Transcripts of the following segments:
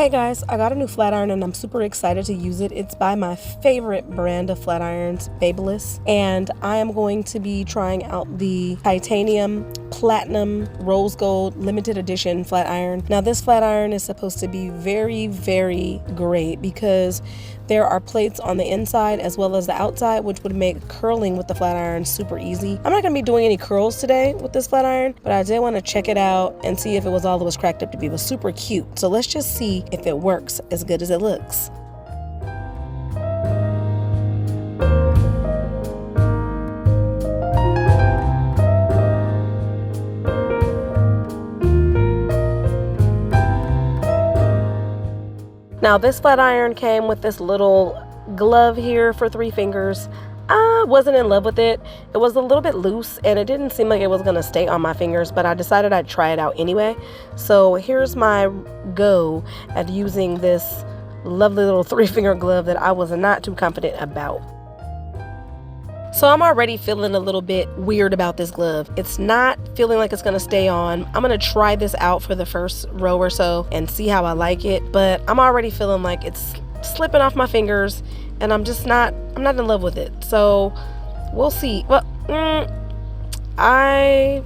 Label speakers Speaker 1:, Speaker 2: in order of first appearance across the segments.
Speaker 1: Hey guys, I got a new flat iron and I'm super excited to use it. It's by my favorite brand of flat irons, Babyliss, and I am going to be trying out the titanium platinum rose gold limited edition flat iron. Now this flat iron is supposed to be very, very great because there are plates on the inside as well as the outside, which would make curling with the flat iron super easy. I'm not going to be doing any curls today with this flat iron, but I did want to check it out and see if it was all it was cracked up to be. It was super cute. So let's just see if it works as good as it looks. Now this flat iron came with this little glove here for 3 fingers. I wasn't in love with it. It was a little bit loose and it didn't seem like it was gonna stay on my fingers, but I decided I'd try it out anyway. So here's my go at using this lovely little 3-finger glove that I was not too confident about. So I'm already feeling a little bit weird about this glove. It's not feeling like it's gonna stay on. I'm gonna try this out for the first row or so and see how I like it, but I'm already feeling like it's slipping off my fingers and I'm not in love with it. So we'll see. Well, I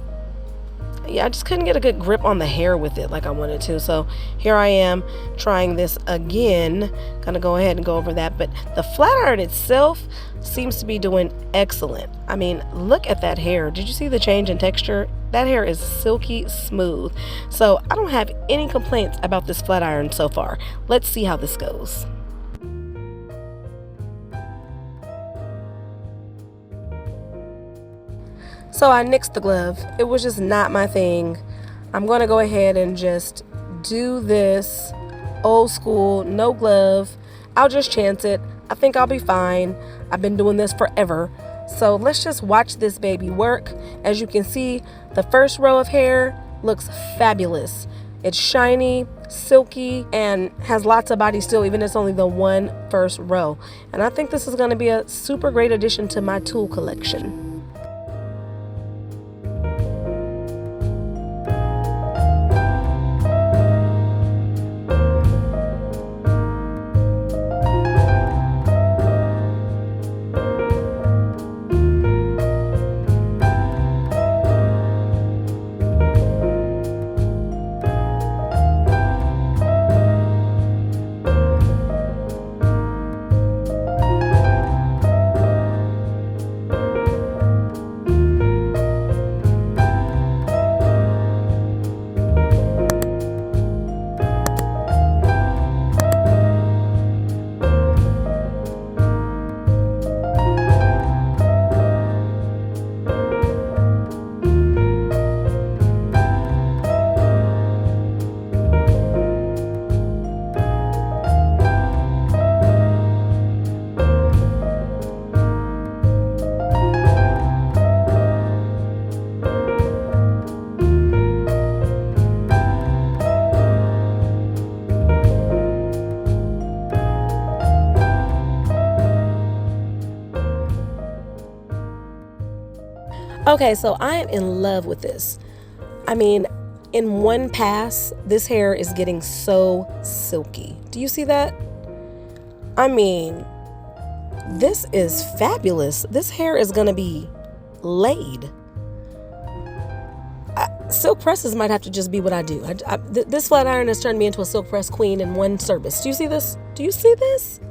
Speaker 1: just couldn't get a good grip on the hair with it like I wanted to. So here I am trying this again. Gonna go ahead and go over that. But the flat iron itself seems to be doing excellent. I mean, look at that hair. Did you see the change in texture? That hair is silky smooth. So I don't have any complaints about this flat iron so far. Let's see how this goes. So I nixed the glove. It was just not my thing. I'm gonna go ahead and just do this old school, no glove. I'll just chance it. I think I'll be fine. I've been doing this forever. So let's just watch this baby work. As you can see, the first row of hair looks fabulous. It's shiny, silky, and has lots of body still, even if it's only the one first row. And I think this is gonna be a super great addition to my tool collection. Okay, so I am in love with this. I mean, in one pass, this hair is getting so silky. Do you see that? I mean, this is fabulous. This hair is gonna be laid. Silk presses might have to just be what I do. This flat iron has turned me into a silk press queen in one service. Do you see this? Do you see this?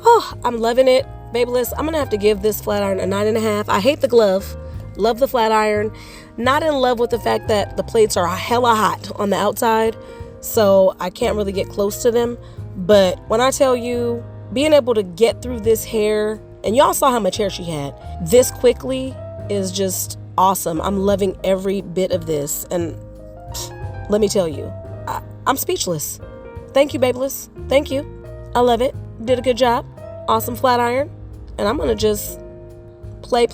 Speaker 1: Oh, I'm loving it. Babyliss, I'm gonna have to give this flat iron a 9.5. I hate the glove. Love the flat iron. Not in love with the fact that the plates are hella hot on the outside, so I can't really get close to them. But when I tell you, being able to get through this hair, and y'all saw how much hair she had, this quickly is just awesome. I'm loving every bit of this, and let me tell you, I'm speechless. Thank you, Babyliss. Thank you. I love it. Did a good job. Awesome flat iron. And I'm gonna just play.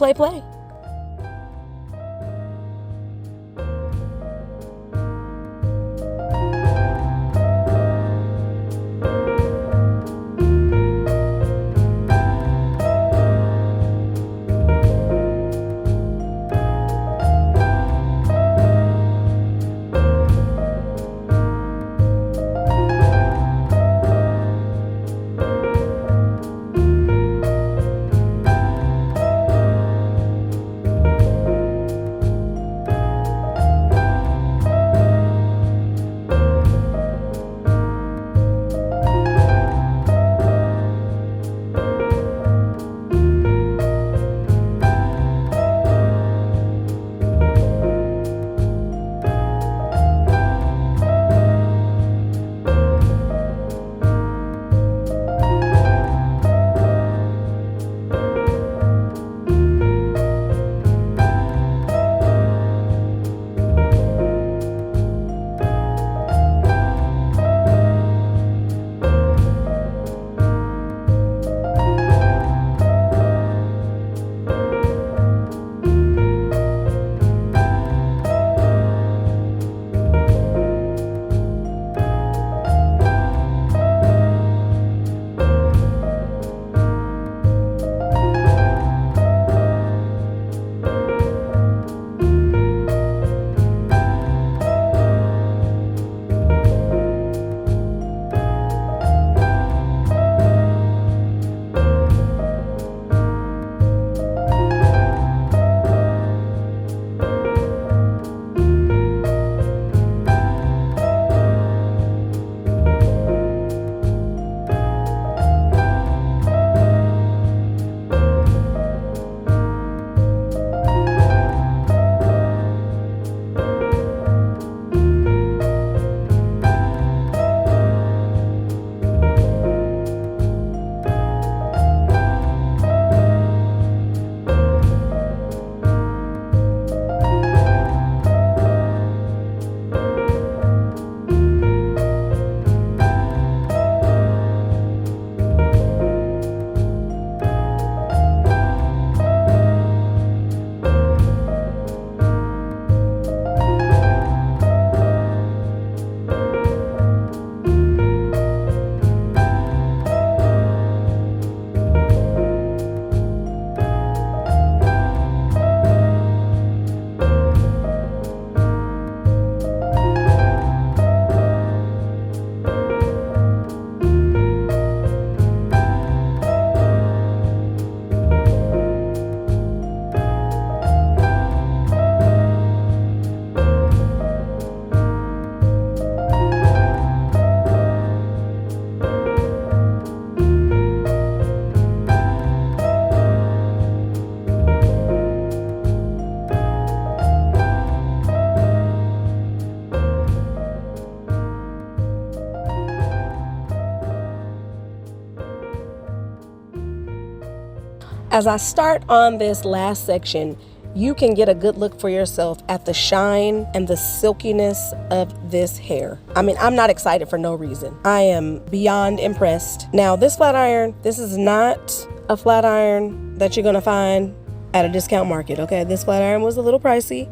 Speaker 1: As I start on this last section, you can get a good look for yourself at the shine and the silkiness of this hair. I mean, I'm not excited for no reason. I am beyond impressed. Now, this flat iron, this is not a flat iron that you're gonna find at a discount market, okay? This flat iron was a little pricey.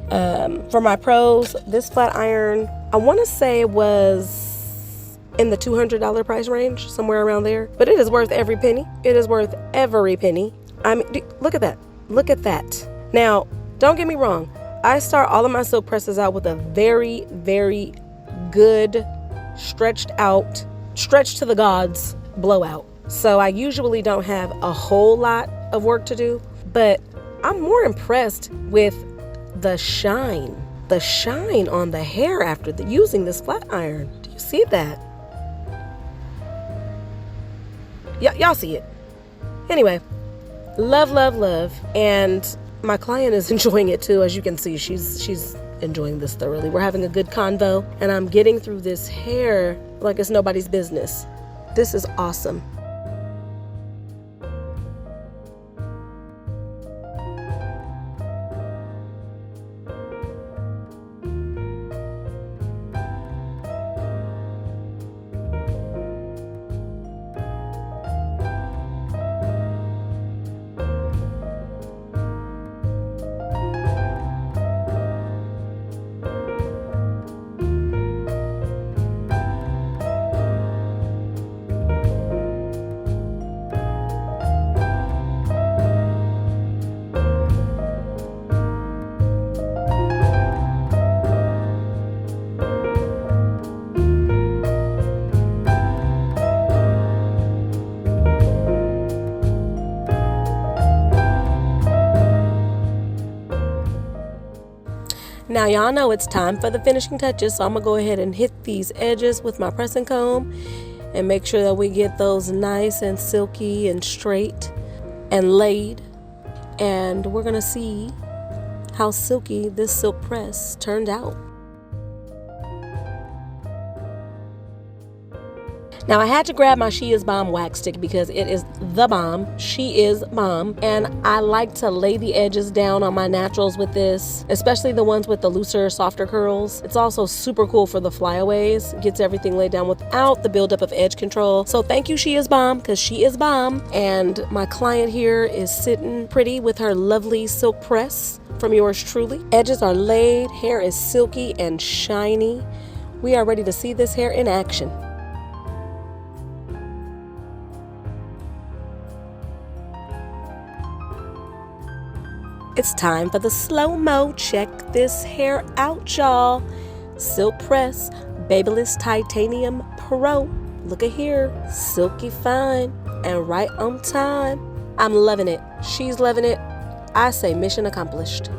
Speaker 1: For my pros, this flat iron, I wanna say was in the $200 price range, somewhere around there. But it is worth every penny. It is worth every penny. I mean, look at that. Look at that. Now, don't get me wrong. I start all of my silk presses out with a very, very good, stretched to the gods blowout. So I usually don't have a whole lot of work to do, but I'm more impressed with the shine on the hair after using this flat iron. Do you see that? Y'all see it. Anyway, love, love, love. And my client is enjoying it too. As you can see, she's enjoying this thoroughly. We're having a good convo, and I'm getting through this hair like it's nobody's business. This is awesome. Now y'all know it's time for the finishing touches, so I'm gonna go ahead and hit these edges with my pressing comb and make sure that we get those nice and silky and straight and laid. And we're gonna see how silky this silk press turned out. Now I had to grab my She Is Bomb wax stick because it is the bomb. She is bomb. And I like to lay the edges down on my naturals with this, especially the ones with the looser, softer curls. It's also super cool for the flyaways. Gets everything laid down without the buildup of edge control. So thank you, She Is Bomb, because she is bomb. And my client here is sitting pretty with her lovely silk press from yours truly. Edges are laid, hair is silky and shiny. We are ready to see this hair in action. It's time for the slow-mo. Check this hair out, y'all. Silk press, Babyliss Titanium Pro. Look at here, silky fine and right on time. I'm loving it. She's loving it. I say mission accomplished.